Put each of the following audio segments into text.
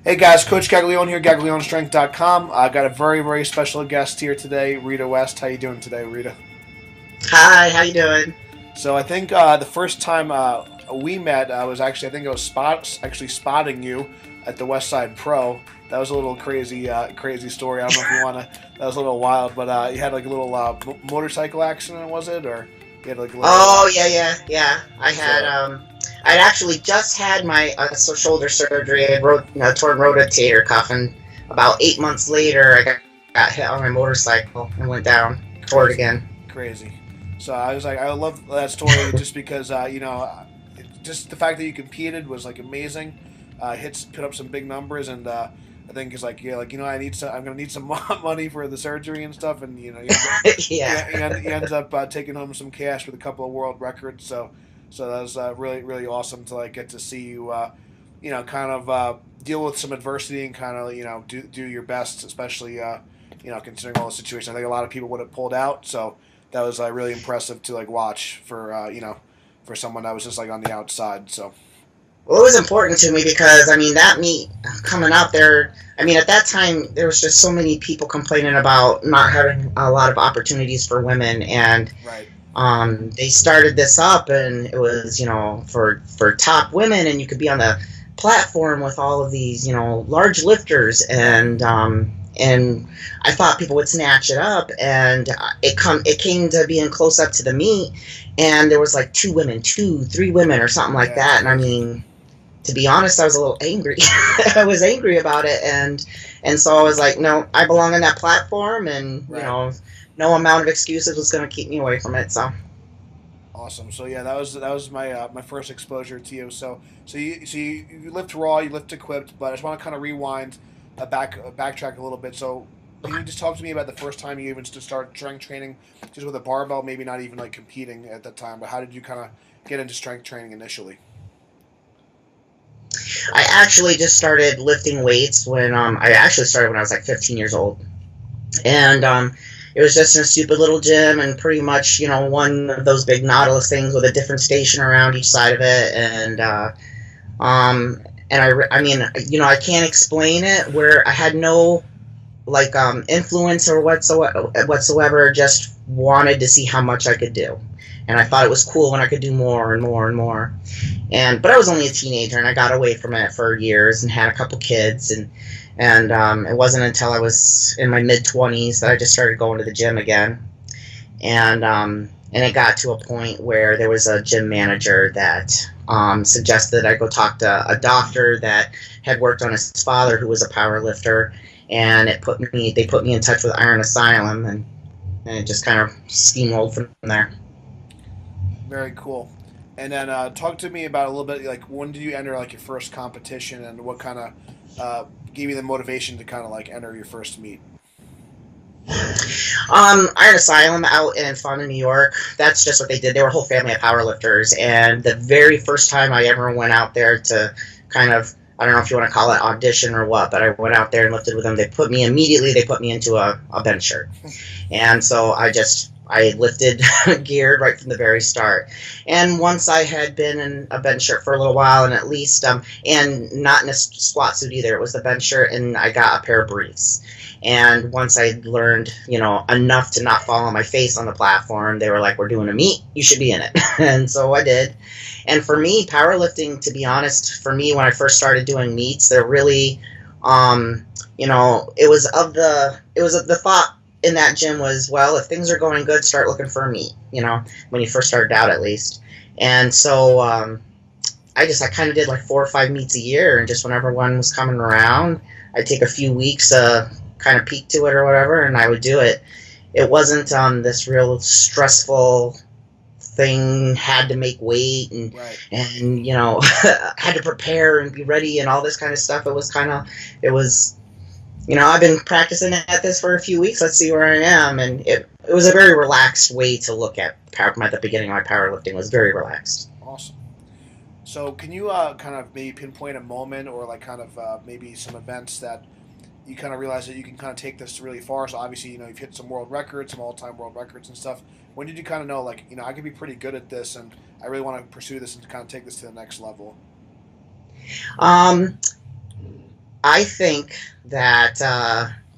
Hey guys, Coach Gaglione here, GaglioneStrength.com. I got a very, very special guest here today, Rheta West. How you doing today, Rheta? Hi, how you doing? So I think the first time we met, I was actually, I think I was spotting you at the West Side Pro. That was a little crazy, crazy story. I don't know if you want to. That was a little wild, but you had like a little motorcycle accident, was it, or you had like a little? Oh, yeah. So I'd actually just had my shoulder surgery. I wrote torn rotator cuff, and about 8 months later, got hit on my motorcycle and went down, tore it crazy, again. crazy. So I was like, I love that story just because just the fact that you competed was like amazing. Hits put up some big numbers, and I think it's like I need some. I'm gonna need some money for the surgery and stuff, and Yeah. he ends up taking home some cash with a couple of world records. So that was really really awesome to like get to see you, kind of deal with some adversity and kind of do your best, especially considering all the situation. I think a lot of people would have pulled out, so that was really impressive to like watch for for someone that was just like on the outside. So Well, it was important to me because that meet coming up there. At that time there was just so many people complaining about not having a lot of opportunities for women, and right, they started this up, and it was for top women, and you could be on the platform with all of these large lifters, and I thought people would snatch it up, and it came to being close up to the meet, and there was like three women or something like yeah, it's that, and crazy. to be honest, I was a little angry. I was angry about it, and so I was like, no, I belong on that platform, and Right. no amount of excuses was going to keep me away from it. So Awesome. So yeah, that was my my first exposure to you. So you lift raw, you lift equipped, but I just want to kind of rewind, backtrack a little bit. So can you just talk to me about the first time you even to start strength training, just with a barbell, maybe not even like competing at that time, but how did you kind of get into strength training initially? I actually just started lifting weights when I actually started when I was like 15 years old, and it was just in a stupid little gym, and pretty much one of those big Nautilus things with a different station around each side of it, um, and I mean, I can't explain it. Where I had no like influence or whatsoever. Just wanted to see how much I could do, and I thought it was cool when I could do more and more and more. But I was only a teenager, and I got away from it for years and had a couple kids, and it wasn't until I was in my mid 20s that I just started going to the gym again, and it got to a point where there was a gym manager that suggested I go talk to a doctor that had worked on his father, who was a power lifter, and they put me in touch with Iron Asylum, and it just kind of steamrolled from there. Very cool. And then talk to me about a little bit like when did you enter like your first competition and what kind of gave you the motivation to kind of like enter your first meet? Iron Asylum out in Fauna, New York. That's just what they did. They were a whole family of powerlifters, and the very first time I ever went out there to kind of, I don't know if you want to call it audition or what, but I went out there and lifted with them. They put me into a bench shirt, and so I lifted geared right from the very start. And once I had been in a bench shirt for a little while, and at least and not in a squat suit either. It was the bench shirt, and I got a pair of briefs. And once I learned, enough to not fall on my face on the platform, they were like, "We're doing a meet. You should be in it." And so I did. And for me, powerlifting, to be honest, for me when I first started doing meets, they're really, it was of the thought in that gym was, well, if things are going good, start looking for a meet. When you first started out, at least. And so I kind of did like 4 or 5 meets a year, and just whenever one was coming around, I'd take a few weeks kind of peek to it or whatever, and I would do it. It wasn't this real stressful thing. Had to make weight, and Right. had to prepare and be ready and all this kind of stuff. It was I've been practicing at this for a few weeks. Let's see where I am, and it was a very relaxed way to look at power. At the beginning of my powerlifting was very relaxed. Awesome. So can you kind of maybe pinpoint a moment or like kind of maybe some events that you kind of realize that you can kind of take this really far? So obviously, you've hit some world records, some all-time world records and stuff. When did you kind of know, like, I could be pretty good at this, and I really want to pursue this and kind of take this to the next level? Um, I think that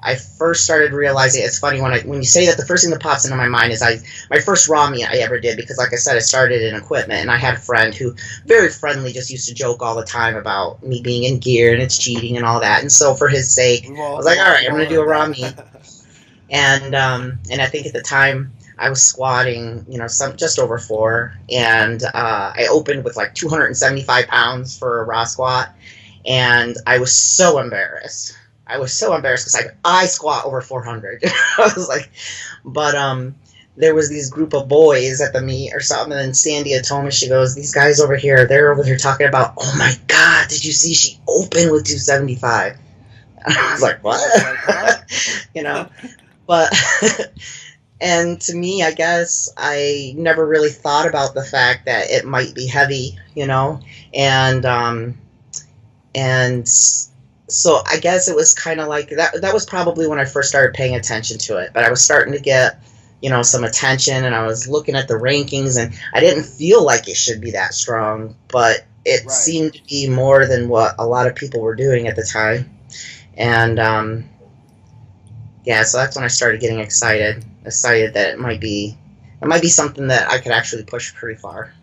I first started realizing it's funny when you say that. The first thing that pops into my mind is my first raw meet I ever did, because like I said, I started in equipment, and I had a friend who very friendly just used to joke all the time about me being in gear and it's cheating and all that. And so for his sake, I was like, all right, We've I'm all going to do a heard raw meet. that. And I think at the time I was squatting, some just over 4, and I opened with like 275 pounds for a raw squat, and I was so embarrassed. I was so embarrassed because I squat over 400. I was like, but there was these group of boys at the meet or something, and then Sandy had told me, she goes, these guys over here, they're over here talking about, oh my god, did you see she opened with 275? I was like, what? Like, huh? But and to me, I guess I never really thought about the fact that it might be heavy, and and so I guess it was kind of like that. That was probably when I first started paying attention to it. But I was starting to get, some attention, and I was looking at the rankings, and I didn't feel like it should be that strong, but it Right. seemed to be more than what a lot of people were doing at the time. And yeah, so that's when I started getting excited that it might be something that I could actually push pretty far.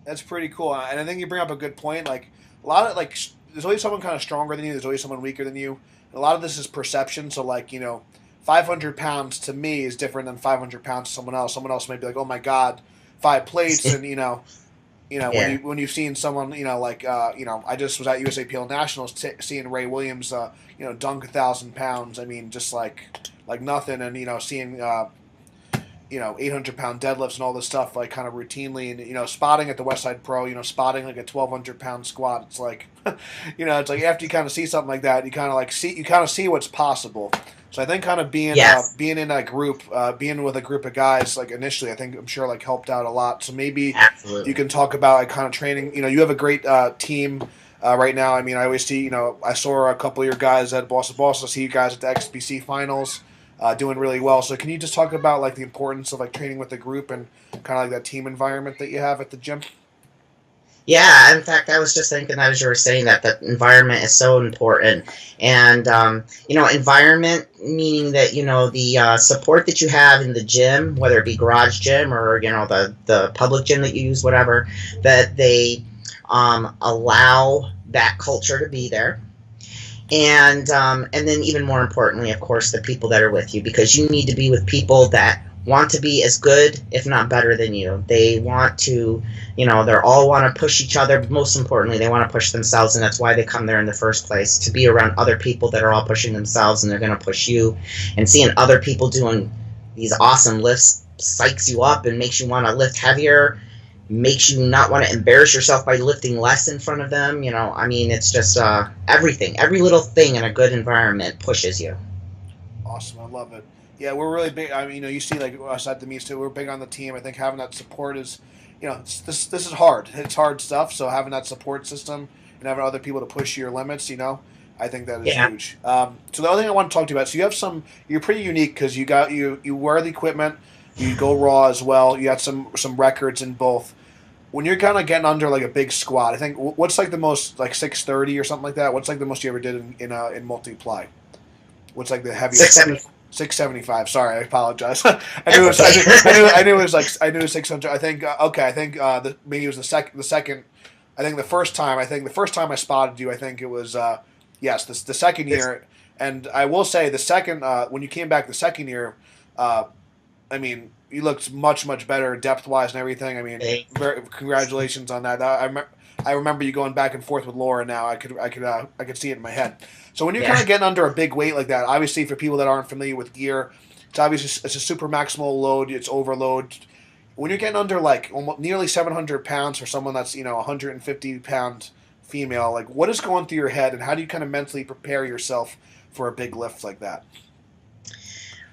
That's pretty cool, and I think you bring up a good point. Like a lot of there's always someone kind of stronger than you. There's always someone weaker than you. And a lot of this is perception. So 500 pounds to me is different than 500 pounds to someone else. Someone else may be like, oh my god, 5 plates, and Yeah. when you've seen someone, I just was at USAPL Nationals seeing Ray Williams, dunk 1,000 pounds. I mean, just like nothing, and seeing 800-pound deadlifts and all this stuff like kind of routinely, and spotting at the Westside Pro, spotting like a 1,200-pound squat. It's like, it's like after you kind of see something like that, you kind of see what's possible. So I think kind of Yes. being in that group, being with a group of guys, like initially, I'm sure like helped out a lot. So maybe you Absolutely. can talk about like kind of training. You have a great team right now. I mean, I always see, I saw a couple of your guys at Boston. I see you guys at the XBC finals, doing really well. So can you just talk about like the importance of like training with the group and kind of like that team environment that you have at the gym? Yeah, in fact, I was just thinking that as you were saying that the environment is so important, and environment meaning that the support that you have in the gym, whether it be garage gym or the public gym that you use, whatever, that they allow that culture to be there, and then even more importantly, of course, the people that are with you, because you need to be with people that want to be as good, if not better than you. They want to, they all want to push each other, but most importantly, they want to push themselves, and that's why they come there in the first place, to be around other people that are all pushing themselves, and they're going to push you. And seeing other people doing these awesome lifts psychs you up and makes you want to lift heavier, makes you not want to embarrass yourself by lifting less in front of them. I mean, it's just everything. Every little thing in a good environment pushes you. Awesome, I love it. Yeah, we're really big. I mean, you see, like us at the meets too. We're big on the team. I think having that support is, this is hard. It's hard stuff. So having that support system and having other people to push your limits, I think that is Yeah. huge. So the other thing I want to talk to you about. So you have you're pretty unique because you wear the equipment. You go raw as well. You got some records in both. When you're kind of getting under like a big squat, I think what's like the most, like 630 or something like that. What's like the most you ever did in multiply? What's like the heaviest? 670. 675. Sorry, I apologize. I knew it was. I knew it was like. I knew it was 600. I think. Okay. I think. Maybe it was the second. The second. I think the first time. I think the first time I spotted you. I think it was. Yes. The second year. And I will say the second. When you came back the second year. I mean, you looked much better depth wise and everything. I mean, congratulations on that. I remember you going back and forth with Laura. Now I could see it in my head. So when you're kind Yeah. of getting under a big weight like that, obviously for people that aren't familiar with gear, it's a super maximal load. It's overload. When you're getting under like almost nearly 700 pounds for someone that's 150-pound female, like what is going through your head, and how do you kind of mentally prepare yourself for a big lift like that?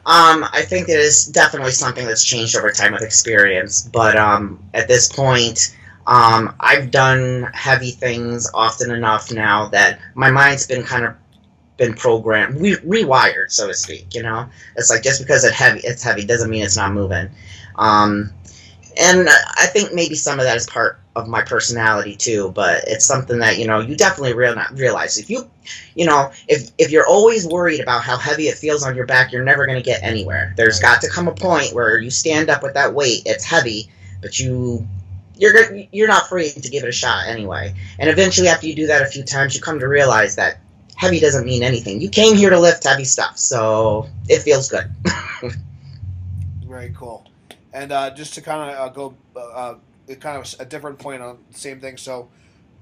I think it is definitely something that's changed over time with experience. But at this point, I've done heavy things often enough now that my mind's been programmed, rewired, so to speak. It's like just because it's heavy doesn't mean it's not moving. Um, And I think maybe some of that is part of my personality too, but it's something that, you definitely realize. If if you're always worried about how heavy it feels on your back, you're never going to get anywhere. There's got to come a point where you stand up with that weight, it's heavy, but you're not afraid to give it a shot anyway. And eventually, after you do that a few times, you come to realize that heavy doesn't mean anything. You came here to lift heavy stuff, so it feels good. Very cool. And just to kind of go, kind of a different point on the same thing. So,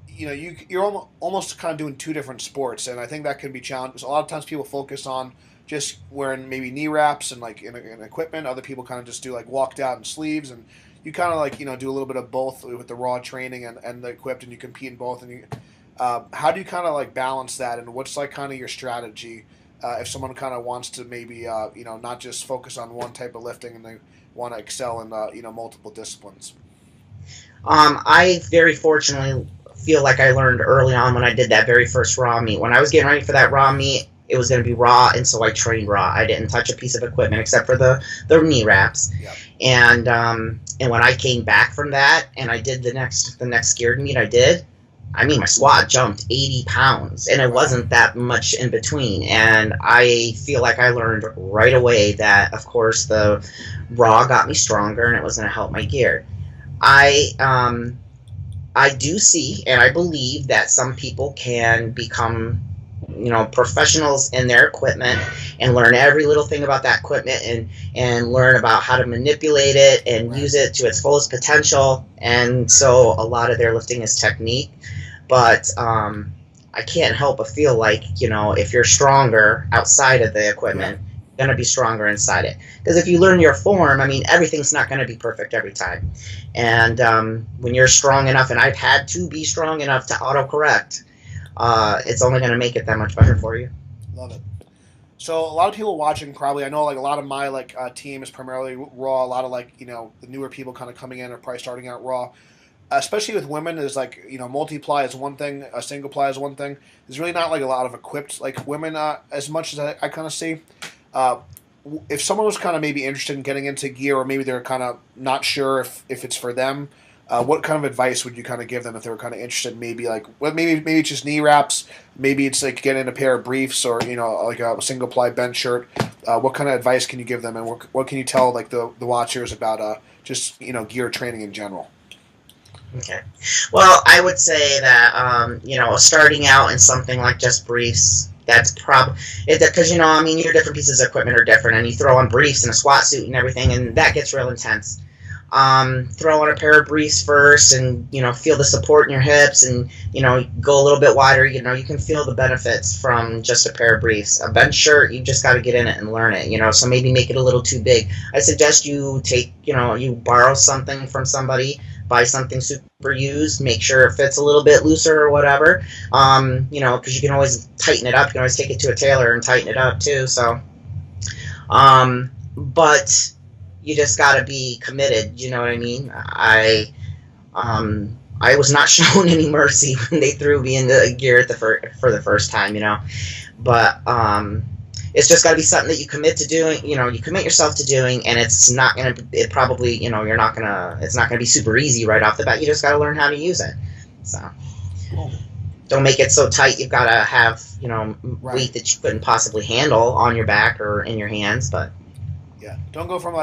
you're almost kind of doing two different sports, and I think that can be challenging. A lot of times people focus on just wearing maybe knee wraps and like in equipment. Other people kind of just do like walked out and sleeves, and you kind of like do a little bit of both with the raw training and the equipped, and you compete in both. And how do you kind of like balance that, and what's like kind of your strategy if someone kind of wants to maybe not just focus on one type of lifting and they want to excel in multiple disciplines? I very fortunately feel like I learned early on when I did that very first raw meet. When I was getting ready for that raw meet, it was going to be raw, and so I trained raw. I didn't touch a piece of equipment except for the knee wraps. Yep. And when I came back from that and I did the next geared meet I did, I mean, my squat jumped 80 pounds, and it wasn't that much in between. And I feel like I learned right away that, of course, the raw got me stronger, and it was going to help my gear. I do see, and I believe that some people can become, professionals in their equipment and learn every little thing about that equipment and learn about how to manipulate it and use it to its fullest potential. And so a lot of their lifting is technique. But I can't help but feel like, if you're stronger outside of the equipment, you're going to be stronger inside it. Because if you learn your form, I mean, everything's not going to be perfect every time. And when you're strong enough, and I've had to be strong enough to autocorrect, it's only going to make it that much better for you. Love it. So a lot of people watching probably, I know like a lot of my team is primarily raw. A lot of the newer people kind of coming in are probably starting out raw. Especially with women, is multiply is one thing, single ply is one thing. There's really not like a lot of equipped women as much as I kind of see. If someone was kind of maybe interested in getting into gear, or maybe they're kind of not sure if it's for them, what kind of advice would you kind of give them if they were kind of interested? Maybe maybe it's just knee wraps, maybe it's like getting a pair of briefs, or like a single ply bench shirt. What kind of advice can you give them, and what can you tell like the watchers about just gear training in general? Okay. Well, I would say that, starting out in something like just briefs, that's probably, because, your different pieces of equipment are different, and you throw on briefs and a squat suit and everything, and that gets real intense. Throw on a pair of briefs first and, feel the support in your hips and, go a little bit wider. You can feel the benefits from just a pair of briefs. A bench shirt, you just got to get in it and learn it, so maybe make it a little too big. I suggest you you borrow something from somebody, buy something super used, make sure it fits a little bit looser or whatever, because you can always tighten it up. You can always take it to a tailor and tighten it up too, so, but you just got to be committed, you know what I mean? I was not shown any mercy when they threw me into gear for the first time, but it's just got to be something that you commit to doing, you commit yourself to doing, and it's not going to, it's not going to be super easy right off the bat. You just got to learn how to use it. So don't make it so tight you've got to have, weight that you couldn't possibly handle on your back or in your hands, but yeah, don't go from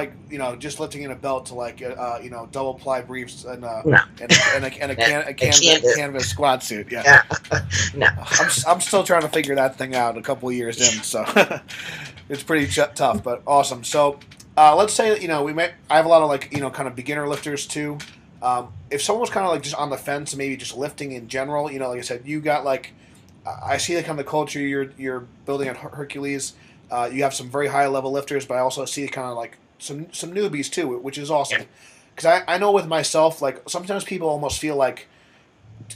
just lifting in a belt to double ply briefs and a canvas squat suit. Yeah. No. I'm still trying to figure that thing out a couple of years in, so it's pretty tough, but awesome. So let's say I have a lot of kind of beginner lifters too. If someone was kind of just on the fence, maybe just lifting in general, like I said, you got I see the kind of culture you're building at Hercules. You have some very high level lifters, but I also see kind of some newbies too, which is awesome. Because I know with myself, sometimes people almost feel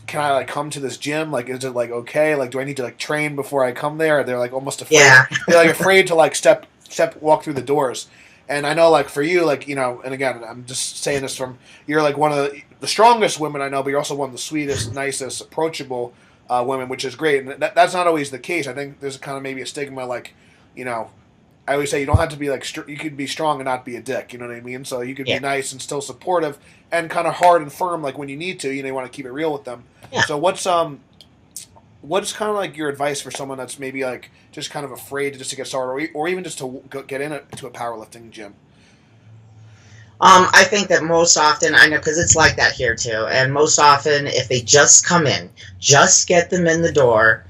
can I come to this gym? Is it okay? Do I need to train before I come there? They're almost afraid. Yeah. They're afraid to walk through the doors. And I know for you, and again, I'm just saying this you're one of the strongest women I know, but you're also one of the sweetest, nicest, approachable women, which is great. And that's not always the case. I think there's kind of maybe a stigma I always say you don't have to be like you could be strong and not be a dick. You know what I mean? So you could be Yeah. nice and still supportive and kind of hard and firm like when you need to. You want to keep it real with them. Yeah. So what's kind of like your advice for someone that's maybe like just kind of afraid to just to get started or even just to get into a powerlifting gym? I think that most often, I know because it's like that here too, and most often if they just come in, just get them in the door,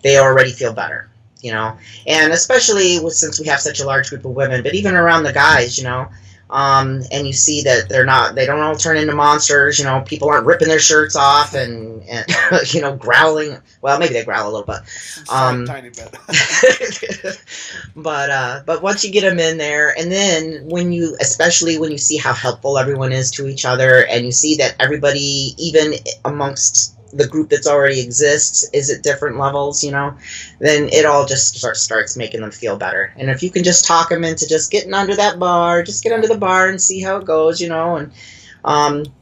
they already feel better, and especially since we have such a large group of women, but even around the guys, and you see that they don't all turn into monsters, people aren't ripping their shirts off and growling. Well, maybe they growl a little bit. Tiny bit. But once you get them in there, and then especially when you see how helpful everyone is to each other, and you see that everybody, even amongst the group that's already exists, is at different levels, then it all just starts making them feel better. And if you can just talk them into just getting under that bar, just get under the bar and see how it goes, and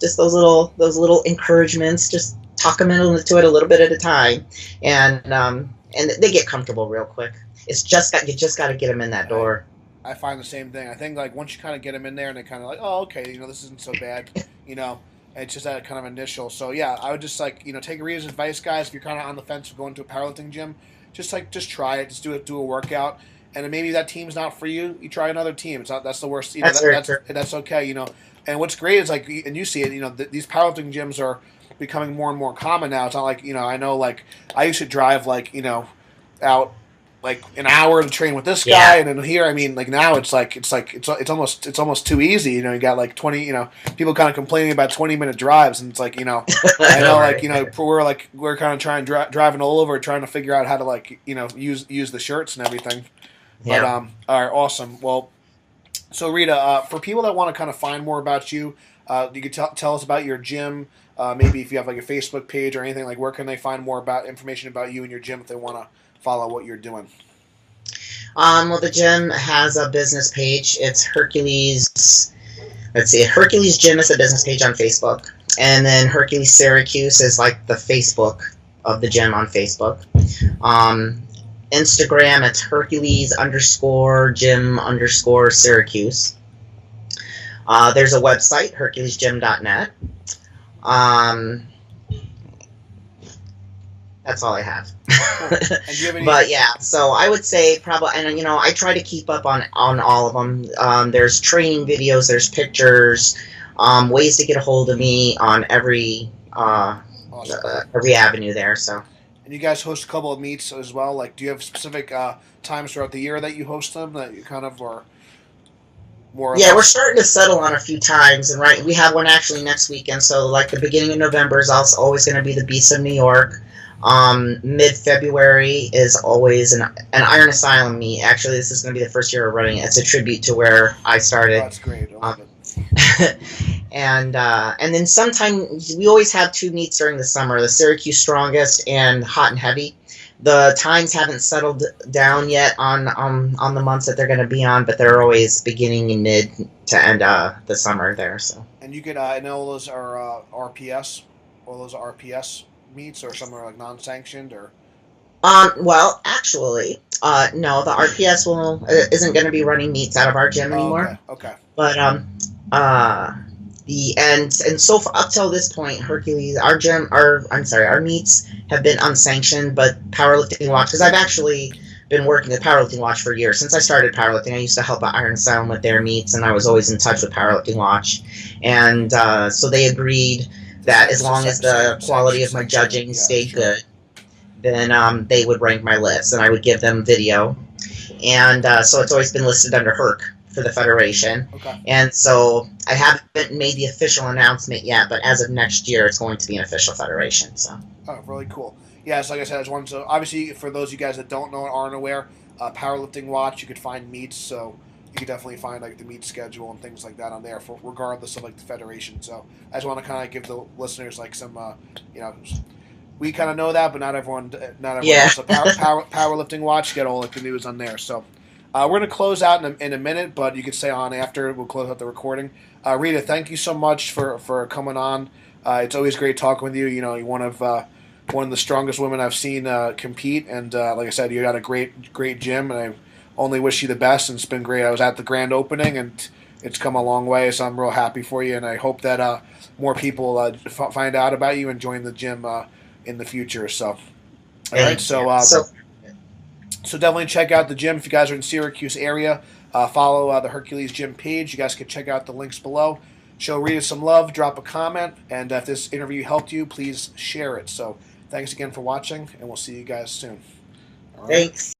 just those little encouragements, just talk them into it a little bit at a time, and they get comfortable real quick. You just got to get them in that door. I find the same thing. I think like once you kind of get them in there and they kind of like, oh, okay, this isn't so bad, It's just that kind of initial. So yeah, I would just like take Rheta's advice, guys. If you're kind of on the fence of going to a powerlifting gym, just try it. Just do a workout, and then maybe that team's not for you. You try another team. That's the worst. That's okay. And what's great is like, and you see it. These powerlifting gyms are becoming more and more common now. It's not like I know like I used to drive like out like an hour to train with this guy, and then here, I mean, like now it's almost too easy. You got like 20, people kind of complaining about 20-minute drives, and it's like, I know, like we're kind of driving all over, trying to figure out how to like use the shirts and everything. Yeah. But all right, awesome. Well, so Rheta, for people that want to kind of find more about you, you could tell us about your gym. Maybe if you have like a Facebook page or anything, like where can they find more about information about you and your gym if they want to follow what you're doing? Well, the gym has a business page. It's Hercules. Let's see, Hercules Gym is a business page on Facebook, and then Hercules Syracuse is like the Facebook of the gym on Facebook. Instagram, it's Hercules_gym_Syracuse. There's a website, herculesgym.net. That's all I have. Cool. But yeah, so I would say probably, and I try to keep up on all of them. There's training videos, there's pictures, ways to get a hold of me on every avenue there. So. And you guys host a couple of meets as well. Like, do you have specific times throughout the year that you host them that you kind of are more? Yeah, we're starting to settle on a few times, and we have one actually next weekend. So like the beginning of November is also always going to be the Beasts of New York. Mid-February is always an Iron Asylum meet. Actually, this is going to be the first year we're running it. It's a tribute to where I started. Oh, that's great. I love it. And then sometimes we always have two meets during the summer: the Syracuse Strongest and Hot and Heavy. The times haven't settled down yet on the months that they're going to be on, but they're always beginning in mid to end the summer there. So. And you could I know those are RPS. All those are RPS meets, or some are like non-sanctioned, or. Well, actually, no. The RPS isn't going to be running meets out of our gym anymore. Okay. But so far, up till this point, Hercules, our meets have been unsanctioned, but Powerlifting Watch, because I've actually been working with Powerlifting Watch for years. Since I started powerlifting, I used to help out Iron Asylum with their meets, and I was always in touch with Powerlifting Watch. And so they agreed that as long as the quality of my judging stayed good, then they would rank my list, and I would give them video. And so it's always been listed under Herc for the Federation. Okay. And so I haven't made the official announcement yet, but as of next year, it's going to be an official Federation. So. Oh, really cool. Yeah, so like I said, I just wanted to, obviously, for those of you guys that don't know or aren't aware, Powerlifting Watch, you could find meets, so you could definitely find like the meet schedule and things like that on there, regardless of like the Federation. So I just want to kind of give the listeners like some, we kind of know that, but not everyone Yeah. else. So Powerlifting Watch, get all like the news on there. So we're going to close out in a minute, but you could stay on after. We'll close out the recording. Rheta, thank you so much for coming on. It's always great talking with you. You're one of the strongest women I've seen compete, and like I said, you got a great gym, and only wish you the best, and it's been great. I was at the grand opening, and it's come a long way, so I'm real happy for you, and I hope that more people find out about you and join the gym in the future. So, all right, Thank you. so definitely check out the gym if you guys are in Syracuse area. Follow the Hercules Gym page. You guys can check out the links below. Show Rheta some love, drop a comment, and if this interview helped you, please share it. So thanks again for watching, and we'll see you guys soon. All right. Thanks.